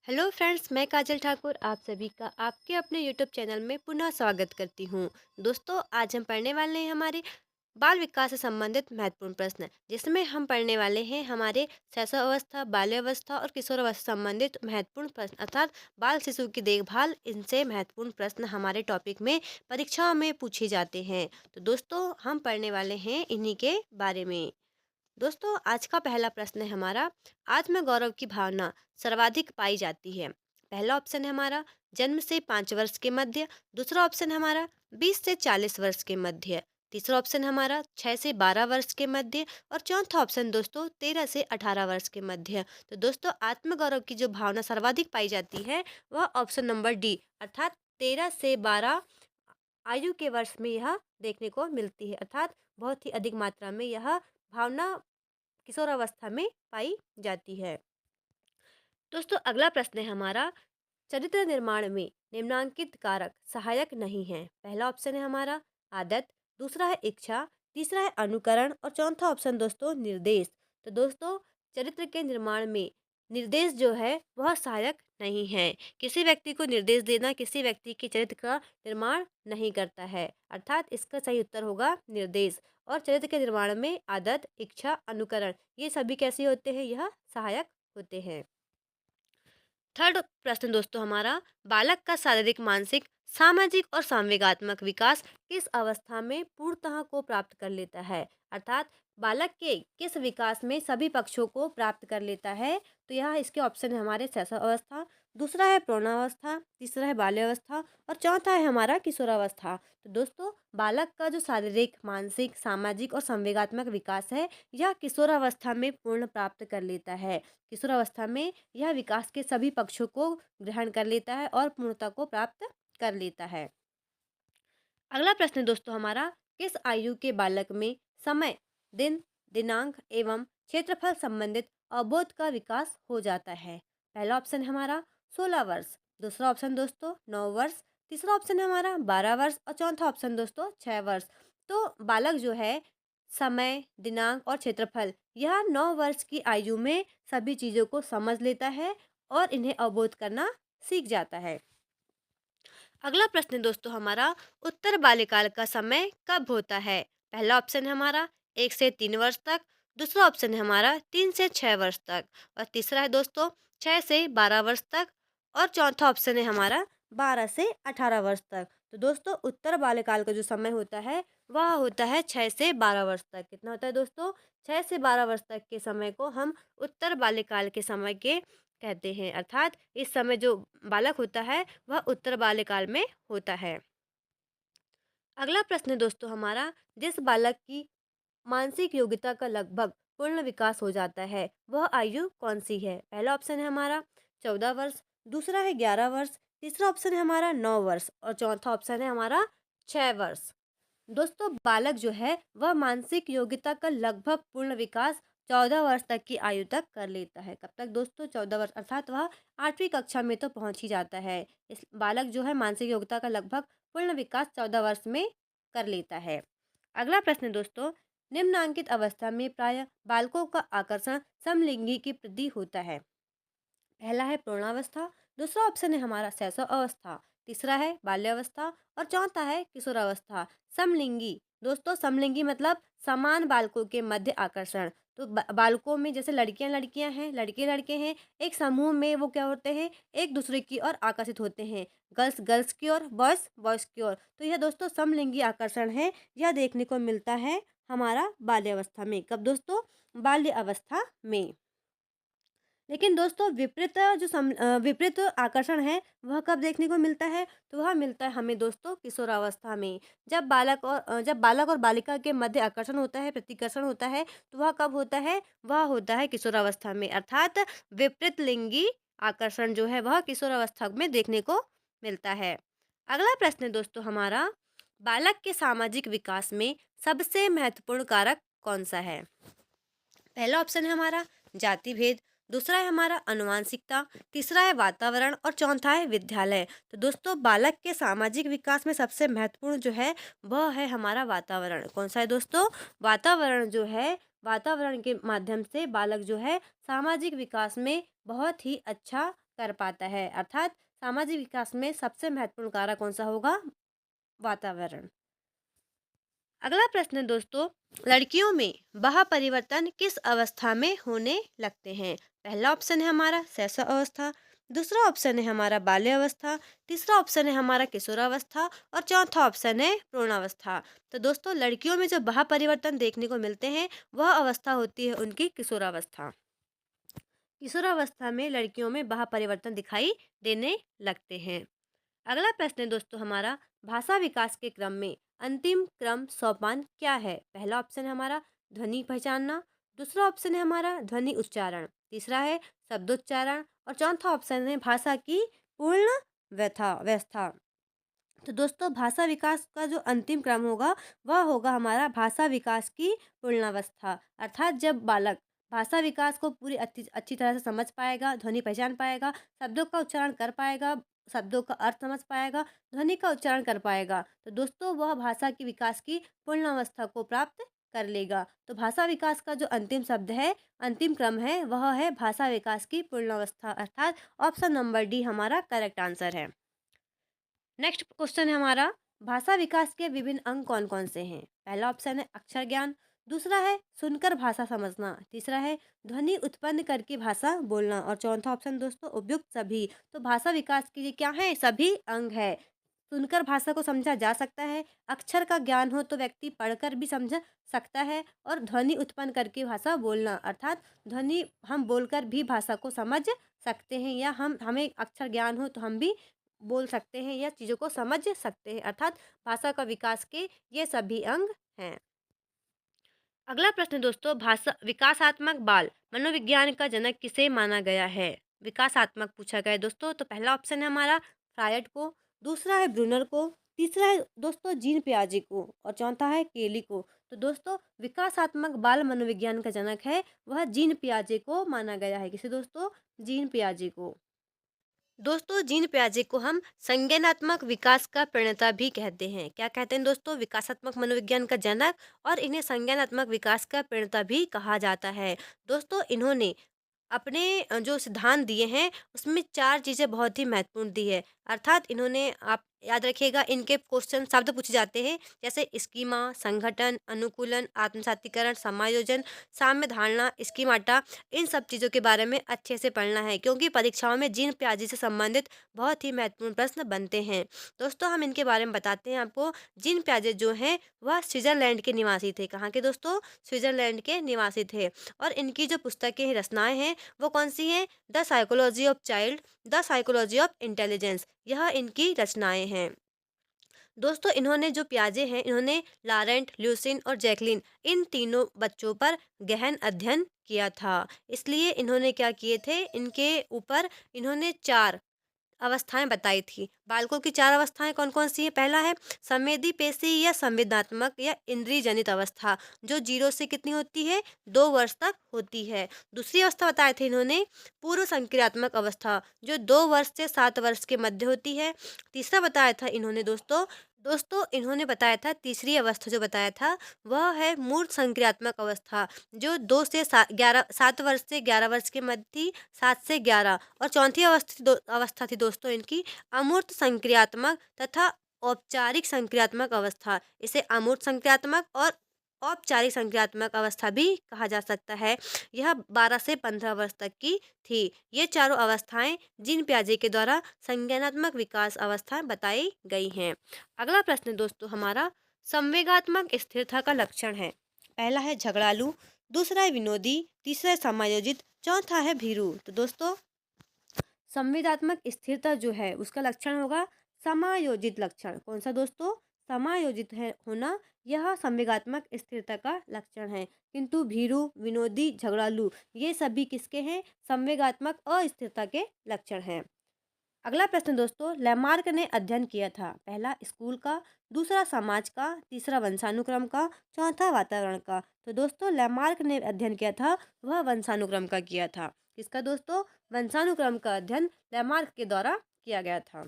Hello friends, मैं काजल ठाकुर आप सभी का आपके अपने यूट्यूब चैनल में पुनः स्वागत करती हूँ। दोस्तों, आज हम पढ़ने वाले हैं हमारे बाल विकास से संबंधित महत्वपूर्ण प्रश्न, जिसमें हम पढ़ने वाले हैं हमारे शैशवावस्था, बाल्यावस्था और किशोरावस्था से संबंधित महत्वपूर्ण प्रश्न अर्थात बाल शिशु की देखभाल। इनसे महत्वपूर्ण प्रश्न हमारे टॉपिक में परीक्षाओं में पूछे जाते हैं। तो दोस्तों, हम पढ़ने वाले हैं इन्हीं के बारे में। दोस्तों, आज का पहला प्रश्न है हमारा, आत्म गौरव की भावना सर्वाधिक पाई जाती है। पहला ऑप्शन है हमारा जन्म से 5 वर्ष के मध्य। दूसरा ऑप्शन है हमारा 20 से 40 वर्ष के मध्य। तीसरा ऑप्शन है हमारा 6 से 12 वर्ष के मध्य। और चौथा ऑप्शन दोस्तों 13 से 18 वर्ष के मध्य। तो दोस्तों, आत्म गौरव की जो भावना सर्वाधिक पाई जाती है वह ऑप्शन नंबर डी अर्थात 13 से 12 आयु के वर्ष में यह देखने को मिलती है, अर्थात बहुत ही अधिक मात्रा में यह भावना किशोरावस्था में पाई जाती है। दोस्तों, अगला प्रश्न है हमारा, चरित्र निर्माण में निम्नांकित कारक सहायक नहीं है। पहला ऑप्शन है हमारा आदत। दूसरा है इच्छा। तीसरा है अनुकरण और चौथा ऑप्शन दोस्तों निर्देश। तो दोस्तों, चरित्र के निर्माण में निर्देश जो है वह सहायक नहीं है। किसी व्यक्ति को निर्देश देना किसी व्यक्ति के चरित्र का निर्माण नहीं करता है, अर्थात इसका सही उत्तर होगा निर्देश। और चरित्र के निर्माण में आदत, इच्छा, अनुकरण ये सभी कैसे होते हैं, यह सहायक होते हैं। थर्ड प्रश्न दोस्तों हमारा, बालक का शारीरिक, मानसिक, सामाजिक और संवेगात्मक विकास किस अवस्था में पूर्णतः को प्राप्त कर लेता है, अर्थात बालक के किस विकास में सभी पक्षों को प्राप्त कर लेता है। तो यह इसके ऑप्शन है हमारे शैशवावस्था। दूसरा है प्रौढ़ावस्था। तीसरा है बाल्यावस्था और चौथा है हमारा किशोरावस्था। तो दोस्तों, बालक का जो शारीरिक, मानसिक, सामाजिक और संवेगात्मक विकास है यह किशोरावस्था में पूर्ण प्राप्त कर लेता है। किशोरावस्था में यह विकास के सभी पक्षों को ग्रहण कर लेता है और पूर्णता को प्राप्त कर लेता है। अगला प्रश्न दोस्तों हमारा, किस आयु के बालक में समय, दिन, दिनांक एवं क्षेत्रफल संबंधित अवबोध का विकास हो जाता है। पहला ऑप्शन है हमारा 16 वर्ष। दूसरा ऑप्शन दोस्तों 9 वर्ष। तीसरा ऑप्शन है हमारा 12 वर्ष और चौथा ऑप्शन दोस्तों 6 वर्ष। तो बालक जो है समय, दिनांक और क्षेत्रफल यह 9 वर्ष की आयु में सभी चीज़ों को समझ लेता है और इन्हें अवबोध करना सीख जाता है। अगला प्रश्न दोस्तों हमारा, उत्तर बाल्यकाल का समय कब होता है। पहला ऑप्शन है हमारा 1 से 3 वर्ष तक। दूसरा ऑप्शन है हमारा 3 से 6 वर्ष तक। और तीसरा है दोस्तों 6 से 12 वर्ष तक। और चौथा ऑप्शन है हमारा 12 से 18 वर्ष तक। तो दोस्तों, उत्तर बाल्यकाल का जो समय होता है वह होता है 6 से 12 वर्ष तक। कितना होता है दोस्तों, 6 से 12 वर्ष तक के समय को हम उत्तर बाल्यकाल के समय के कहते हैं, अर्थात इस समय जो बालक होता है वह उत्तर बाल्यकाल में होता है। अगला प्रश्न दोस्तों हमारा, जिस बालक की मानसिक योग्यता का लगभग पूर्ण विकास हो जाता है वह आयु कौन सी है। पहला ऑप्शन है हमारा 14 वर्ष। दूसरा है 11 वर्ष। तीसरा ऑप्शन है हमारा 9 वर्ष और चौथा ऑप्शन है हमारा 6 वर्ष। दोस्तों, बालक जो है वह मानसिक योग्यता का लगभग पूर्ण विकास 14 वर्ष तक की आयु तक कर लेता है। कब तक दोस्तों, 14 वर्ष, अर्थात वह 8वीं कक्षा में तो पहुंच ही जाता है। इस बालक जो है मानसिक योग्यता का लगभग पूर्ण विकास 14 वर्ष में कर लेता है। अगला प्रश्न दोस्तों, निम्नांकित अवस्था में प्राय बालकों का आकर्षण समलिंगी के प्रति होता है। पहला है प्रौढ़ावस्था। दूसरा ऑप्शन है हमारा शैशव अवस्था। तीसरा है बाल्यावस्था और चौथा है किशोरावस्था। समलिंगी दोस्तों, समलिंगी मतलब समान बालकों के मध्य आकर्षण। तो बालकों में जैसे लड़कियां लड़कियां हैं, लड़के लड़के हैं, एक समूह में वो क्या होते हैं, एक दूसरे की ओर आकर्षित होते हैं। गर्ल्स गर्ल्स की ओर, बॉयज बॉयज की ओर। तो यह दोस्तों समलिंगी आकर्षण है। यह देखने को मिलता है हमारा बाल्यावस्था में। कब दोस्तों, बाल्य अवस्था में। लेकिन दोस्तों, विपरीत आकर्षण है वह कब देखने को मिलता है, तो वह मिलता है हमें दोस्तों किशोरावस्था में। जब बालक और बालिका के मध्य आकर्षण होता है, प्रतिकर्षण होता है, तो वह कब होता है, वह होता है किशोरावस्था में, अर्थात विपरीत लिंगी आकर्षण जो है वह किशोरावस्था में देखने को मिलता है। अगला प्रश्न दोस्तों हमारा, बालक के सामाजिक विकास में सबसे महत्वपूर्ण कारक कौन सा है। पहला ऑप्शन है हमारा जाति भेद। दूसरा है हमारा अनुवांशिकता। तीसरा है वातावरण और चौथा है विद्यालय। तो दोस्तों, बालक के सामाजिक विकास में सबसे महत्वपूर्ण जो है वह है हमारा वातावरण। कौन सा है दोस्तों, वातावरण जो है, वातावरण के माध्यम से बालक जो है सामाजिक विकास में बहुत ही अच्छा कर पाता है। अर्थात सामाजिक विकास में सबसे महत्वपूर्ण कारक कौन सा होगा? वातावरण। अगला प्रश्न है दोस्तों, लड़कियों में वह परिवर्तन किस अवस्था में होने लगते हैं? पहला ऑप्शन है हमारा शैशव अवस्था, दूसरा ऑप्शन है हमारा बाल्य अवस्था, तीसरा ऑप्शन है हमारा किशोरावस्था और चौथा ऑप्शन है प्रौढ़ावस्था। तो दोस्तों लड़कियों में जो वह परिवर्तन देखने को मिलते हैं वह अवस्था होती है उनकी किशोरावस्था। किशोरावस्था में लड़कियों में वह परिवर्तन दिखाई देने लगते हैं। अगला प्रश्न है दोस्तों हमारा, भाषा विकास के क्रम में अंतिम क्रम सोपान क्या है? पहला ऑप्शन है हमारा ध्वनि पहचानना, दूसरा ऑप्शन है हमारा ध्वनि उच्चारण, तीसरा है शब्दोच्चारण और चौथा ऑप्शन है भाषा की पूर्ण व्यथा व्यवस्था। तो दोस्तों भाषा विकास का जो अंतिम क्रम होगा वह होगा हमारा भाषा विकास की पूर्णावस्था। अर्थात जब बालक भाषा विकास को पूरी अच्छी अच्छी तरह से समझ पाएगा, ध्वनि पहचान पाएगा, शब्दों का उच्चारण कर पाएगा, शब्दों का अर्थ समझ पाएगा, ध्वनि का उच्चारण कर पाएगा, तो दोस्तों वह भाषा की विकास की पूर्णावस्था को प्राप्त कर लेगा। तो भाषा विकास का जो अंतिम शब्द है, अंतिम क्रम है, वह है भाषा विकास की पूर्णावस्था। अर्थात ऑप्शन नंबर डी हमारा करेक्ट आंसर है। नेक्स्ट क्वेश्चन है हमारा, भाषा विकास के विभिन्न अंग कौन कौन से हैं? पहला ऑप्शन है अक्षर ज्ञान, दूसरा है सुनकर भाषा समझना, तीसरा है ध्वनि उत्पन्न करके भाषा बोलना और चौथा ऑप्शन दोस्तों उपयुक्त सभी। तो भाषा विकास के लिए क्या है? सभी अंग है। सुनकर भाषा को समझा जा सकता है, अक्षर का ज्ञान हो तो व्यक्ति पढ़कर भी समझ सकता है और ध्वनि उत्पन्न करके भाषा बोलना, अर्थात ध्वनि हम बोलकर भी भाषा को समझ सकते हैं या हम हमें अक्षर ज्ञान हो तो हम भी बोल सकते हैं या चीज़ों को समझ सकते हैं। अर्थात भाषा का विकास के ये सभी अंग हैं। अगला प्रश्न दोस्तों, भाषा विकासात्मक बाल मनोविज्ञान का जनक किसे माना गया है? विकासात्मक पूछा गया है दोस्तों, तो पहला ऑप्शन है हमारा फ्रायड को, दूसरा है ब्रूनर को, तीसरा है दोस्तों जीन पियाजे को और चौथा है केली को। तो दोस्तों विकासात्मक बाल मनोविज्ञान का जनक है वह जीन पियाजे को माना गया है। किसे दोस्तों? जीन पियाजे को। दोस्तों जीन पियाजे को हम संज्ञानात्मक विकास का प्रणेता भी कहते हैं। क्या कहते हैं दोस्तों? विकासात्मक मनोविज्ञान का जनक और इन्हें संज्ञानात्मक विकास का प्रणेता भी कहा जाता है। दोस्तों इन्होंने अपने जो सिद्धांत दिए हैं उसमें 4 चीज़ें बहुत ही महत्वपूर्ण दी है। अर्थात इन्होंने आप याद रखिएगा इनके क्वेश्चन शब्द पूछे जाते हैं जैसे स्कीमा, संगठन, अनुकूलन, आत्मसातीकरण, समायोजन, साम्य धारणा, स्कीमाटा, इन सब चीज़ों के बारे में अच्छे से पढ़ना है क्योंकि परीक्षाओं में जीन पियाजे से संबंधित बहुत ही महत्वपूर्ण प्रश्न बनते हैं। दोस्तों हम इनके बारे में बताते हैं आपको। जीन पियाजे जो हैं वह स्विट्ज़रलैंड के निवासी थे। कहाँ के दोस्तों? स्विट्ज़रलैंड के निवासी थे और इनकी जो पुस्तकें रचनाएँ हैं वो कौन सी हैं? The psychology of child, the psychology of intelligence, यह इनकी रचनाएं हैं। दोस्तों इन्होंने जो पियाजे हैं इन्होंने लारेंट, ल्यूसिन और जैकलिन इन तीनों बच्चों पर गहन अध्ययन किया था। इसलिए इन्होंने क्या किए थे? इनके ऊपर इन्होंने 4 अवस्थाएं बताई थी। बालकों की 4 अवस्थाएं कौन कौन सी हैं? पहला है संवेदी पेशी या संवेदनात्मक या इंद्रिय जनित अवस्था जो 0 से कितनी होती है? 2 वर्ष तक होती है। दूसरी अवस्था बताए थे इन्होंने पूर्व संक्रियात्मक अवस्था जो 2 वर्ष से 7 वर्ष के मध्य होती है। तीसरा बताया था इन्होंने दोस्तों दोस्तों इन्होंने बताया था तीसरी अवस्था जो बताया था वह है मूर्त संक्रियात्मक अवस्था जो 2 से 7 वर्ष से 11 वर्ष के मध्य थी, 7 से 11। और चौथी अवस्था थी दोस्तों इनकी अमूर्त संक्रियात्मक तथा औपचारिक संक्रियात्मक अवस्था। इसे अमूर्त संक्रियात्मक और औपचारिक संक्रियात्मक अवस्था भी कहा जा सकता है। यह 12 से 15 वर्ष तक की थी। ये चारों अवस्थाएं जीन पियाजे के द्वारा संज्ञानात्मक विकास अवस्थाएं बताई गई हैं। अगला प्रश्न दोस्तों हमारा, संवेगात्मक स्थिरता का लक्षण है। पहला है झगड़ालू, दूसरा है विनोदी, तीसरा है समायोजित, चौथा है भीरू। तो दोस्तों संवेदात्मक स्थिरता जो है उसका लक्षण होगा समायोजित लक्षण। कौन सा दोस्तों? समायोजित है होना यह संवेगात्मक स्थिरता का लक्षण है। किंतु भीरू, विनोदी, झगड़ालू ये सभी किसके हैं? संवेगात्मक अस्थिरता के लक्षण हैं। अगला प्रश्न दोस्तों, लैमार्क ने अध्ययन किया था। पहला स्कूल का, दूसरा समाज का, तीसरा वंशानुक्रम का, चौथा वातावरण का। तो दोस्तों लैमार्क ने अध्ययन किया था वह वंशानुक्रम का किया था। किसका दोस्तों? वंशानुक्रम का अध्ययन लैमार्क के द्वारा किया गया था।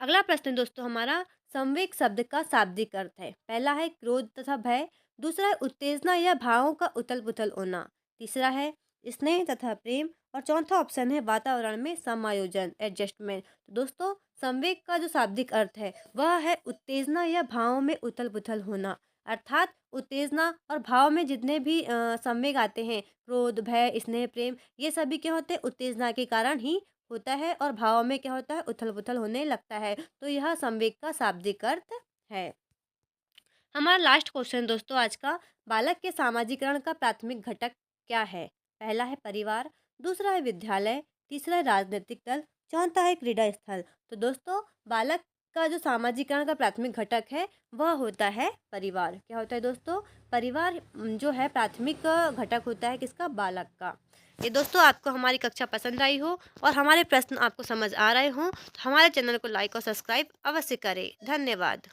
अगला प्रश्न दोस्तों हमारा, संवेग शब्द का शाब्दिक अर्थ है। पहला है क्रोध तथा भय, दूसरा है उत्तेजना या भावों का उथल पुथल होना, तीसरा है स्नेह तथा प्रेम। और चौथा ऑप्शन है वातावरण में समायोजन, एडजस्टमेंट। तो दोस्तों, संवेग का जो शाब्दिक अर्थ है वह है उत्तेजना या भावों में उथल पुथल होना। अर्थात उत्तेजना और भाव में जितने भी संवेग आते हैं, क्रोध, भय, स्नेह, प्रेम, ये सभी क्या होते हैं, उत्तेजना के कारण ही होता है। और भाव में क्या होता है, उथल पुथल होने लगता है। तो यह संवेग का शाब्दिक अर्थ है। हमारा लास्ट क्वेश्चन दोस्तों आज का, बालक के सामाजिकरण का प्राथमिक घटक क्या है? पहला है परिवार, दूसरा है विद्यालय, तीसरा है राजनीतिक दल, चौथा है क्रीड़ा स्थल। तो दोस्तों, बालक का जो सामाजिकरण का प्राथमिक घटक है वह होता है परिवार। क्या होता है दोस्तों? परिवार जो है प्राथमिक घटक होता है किसका? बालक का। ये दोस्तों, आपको हमारी कक्षा पसंद आई हो और हमारे प्रश्न आपको समझ आ रहे हों तो हमारे चैनल को लाइक और सब्सक्राइब अवश्य करें। धन्यवाद।